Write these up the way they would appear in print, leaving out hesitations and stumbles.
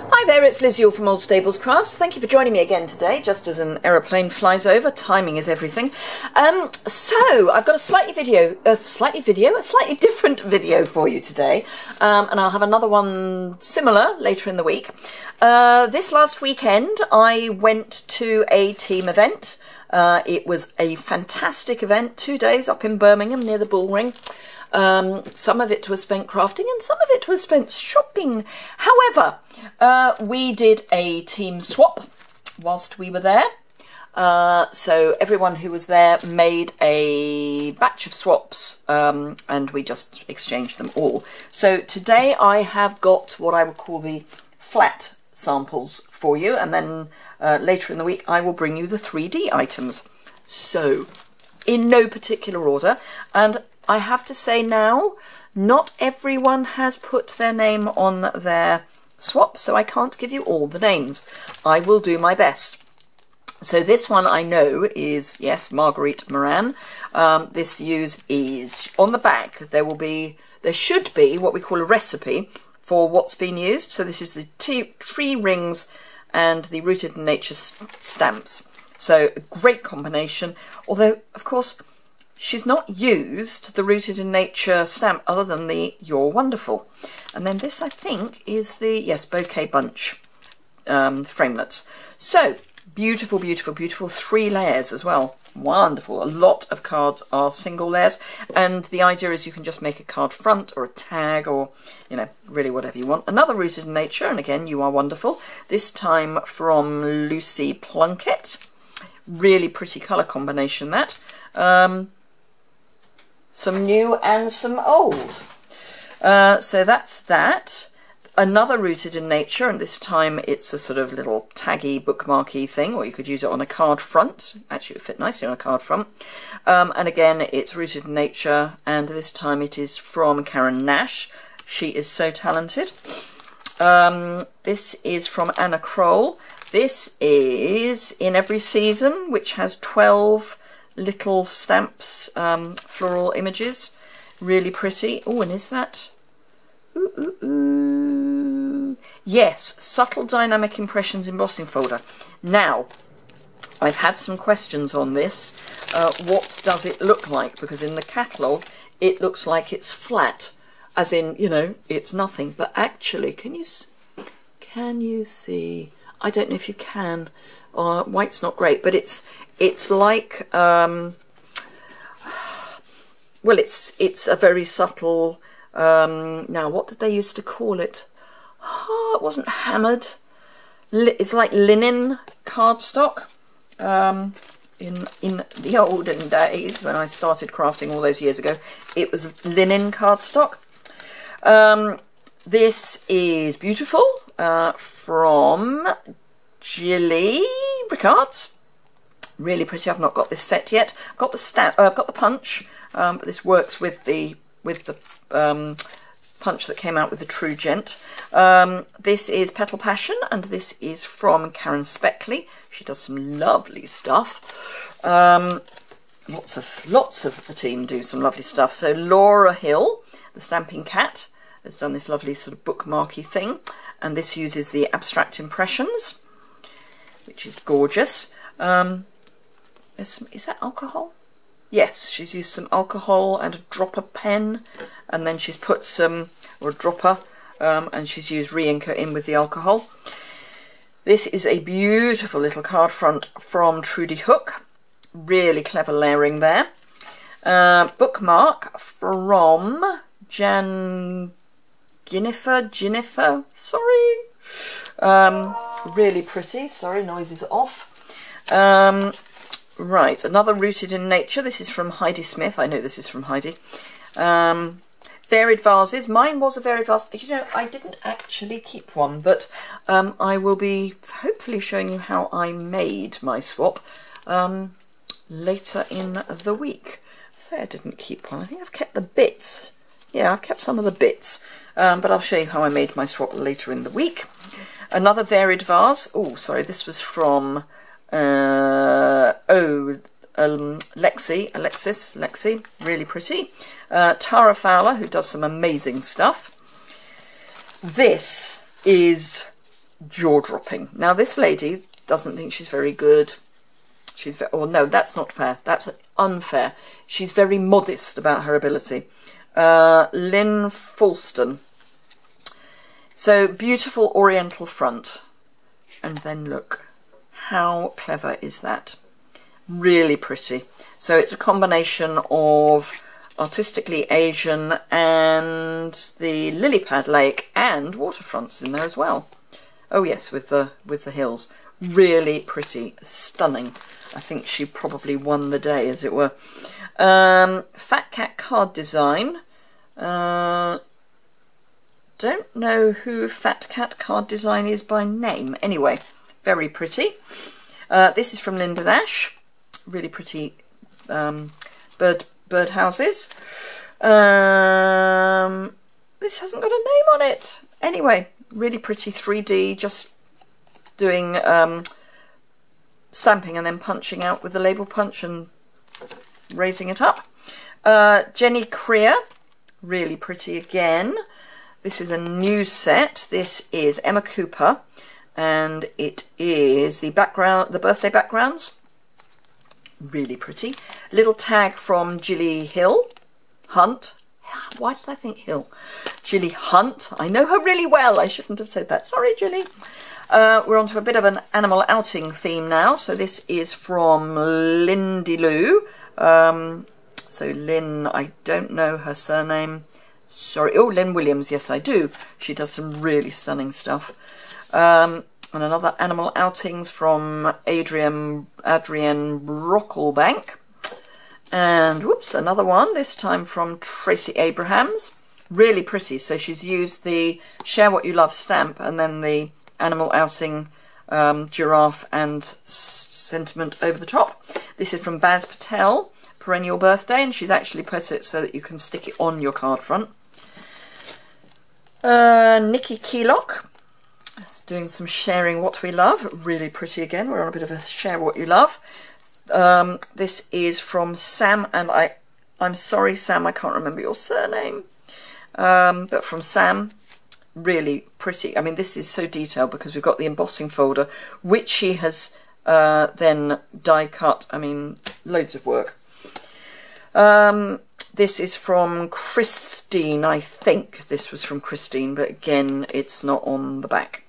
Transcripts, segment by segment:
Hi there, it's Liz Yuille from Old Stables Crafts. Thank you for joining me again today, just as an aeroplane flies over. Timing is everything. So I've got a slightly different video for you today, and I'll have another one similar later in the week. This last weekend I went to a team event. It was a fantastic event, 2 days up in Birmingham near the Bull Ring. Some of it was spent crafting and some of it was spent shopping. However, we did a team swap whilst we were there. So everyone who was there made a batch of swaps, and we just exchanged them all. So today I have got what I would call the flat samples for you, and then later in the week I will bring you the 3D items. So in no particular order, and I have to say now, not everyone has put their name on their swap, so I can't give you all the names. I will do my best. So this one I know is, yes, Marguerite Moran. This use is, on the back, there should be what we call a recipe for what's been used. So this is the tree rings and the Rooted in Nature stamps. So a great combination, although, of course, she's not used the Rooted in Nature stamp other than the You're Wonderful. And then this, I think, is the, yes, Bouquet Bunch framelets. So, beautiful, beautiful, beautiful. 3 layers as well. Wonderful. A lot of cards are single layers. And the idea is you can just make a card front or a tag or, you know, really whatever you want. Another Rooted in Nature, and again, You Are Wonderful. This time from Lucy Plunkett. Really pretty colour combination, that. Some new and some old. So that's that. Another Rooted in Nature, and this time it's a sort of little taggy, bookmarky thing, or you could use it on a card front. Actually, it would fit nicely on a card front. And again, it's Rooted in Nature, and this time it is from Karen Nash. She is so talented. This is from Anna Kroll. This is In Every Season, which has 12 little stamps, floral images, really pretty. Oh, and is that? Ooh, ooh, ooh. Yes, Subtle Dynamic Impressions embossing folder. Now, I've had some questions on this. What does it look like? Because in the catalogue, it looks like it's flat, as in, you know, it's nothing. But actually, can you see? I don't know if you can. White's not great, but it's like, well, it's a very subtle, now what did they used to call it? Oh, it wasn't hammered. It's like linen cardstock. In the olden days, when I started crafting all those years ago, it was linen cardstock. This is beautiful, from Jilly Ricards. Really pretty. I've not got this set yet. I've got the punch, but this works with the punch that came out with the True Gent. This is Petal Passion, and this is from Karen Speckley. She does some lovely stuff. Lots of the team do some lovely stuff. So Laura Hill, the Stamping Cat, has done this lovely sort of bookmarky thing, and this uses the Abstract Impressions, which is gorgeous. Is that alcohol? Yes, she's used some alcohol and a dropper pen, and then she's put some, or a dropper, and she's used re-inker in with the alcohol. This is a beautiful little card front from Trudy Hook. Really clever layering there. Bookmark from Jennifer, sorry. Really pretty. Sorry, noise is off. Right, another Rooted in Nature. This is from Heidi Smith. I know this is from Heidi. Varied vases. Mine was a varied vase. You know, I didn't actually keep one, but I will be hopefully showing you how I made my swap later in the week. Say I didn't keep one. I think I've kept the bits. Yeah, I've kept some of the bits, but I'll show you how I made my swap later in the week. Another varied vase. Oh, sorry, this was from Lexi, really pretty. Tara Fowler, who does some amazing stuff. This is jaw-dropping. Now this lady doesn't think she's very good. She's oh no, that's not fair. That's unfair. She's very modest about her ability. Lynn Falston. So beautiful oriental front. And then look, how clever is that? Really pretty. So it's a combination of Artistically Asian and the lily pad lake and waterfronts in there as well. Oh yes, with the hills. Really pretty, stunning. I think she probably won the day, as it were. Fat Cat card design. Don't know who Fat Cat card design is by name. Anyway, very pretty. This is from Linda Nash. Really pretty bird houses. This hasn't got a name on it. Anyway, really pretty 3D, just doing stamping and then punching out with the label punch and raising it up. Jenny Creer, really pretty again. This is a new set. This is Emma Cooper, and it is the background, the birthday backgrounds. Really pretty. Little tag from Gilly Hunt. Why did I think Hill? Gilly Hunt. I know her really well. I shouldn't have said that. Sorry, Gilly. We're on to a bit of an animal outing theme now. So this is from Lindy Lou. So Lynn, I don't know her surname. Sorry. Oh, Lynn Williams. Yes, I do. She does some really stunning stuff. And another animal outings from Adrienne Brocklebank. And whoops, another one, this time from Tracy Abrahams. Really pretty. So she's used the Share What You Love stamp and then the animal outing giraffe and sentiment over the top. This is from Baz Patel, Perennial Birthday, and she's actually put it so that you can stick it on your card front. Nikki Keylock. Doing some Sharing What We Love. Really pretty again. We're on a bit of a Share What You Love. This is from Sam, and I'm sorry, Sam, I can't remember your surname. But from Sam, really pretty. I mean, this is so detailed because we've got the embossing folder, which she has then die cut. I mean, loads of work. This is from Christine. I think this was from Christine, but again, it's not on the back.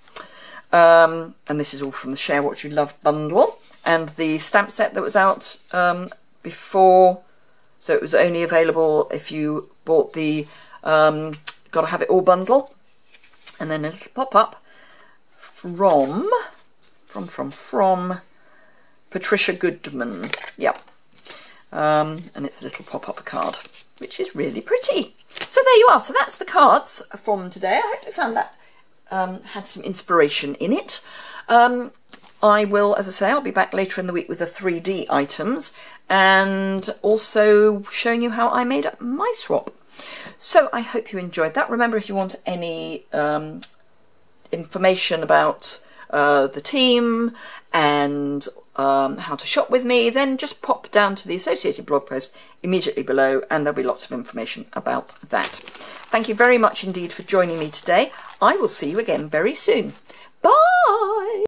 And this is all from the Share What You Love bundle. And the stamp set that was out before, so it was only available if you bought the Gotta Have It All bundle. And then a little pop-up from Patricia Goodman. Yep. And it's a little pop-up card, which is really pretty. So there you are. So that's the cards from today. I hope you found that had some inspiration in it. I will, as I say, I'll be back later in the week with the 3D items and also showing you how I made up my swap. So I hope you enjoyed that. Remember, if you want any information about the team and how to shop with me, then just pop down to the associated blog post immediately below and there'll be lots of information about that. Thank you very much indeed for joining me today. I will see you again very soon. Bye!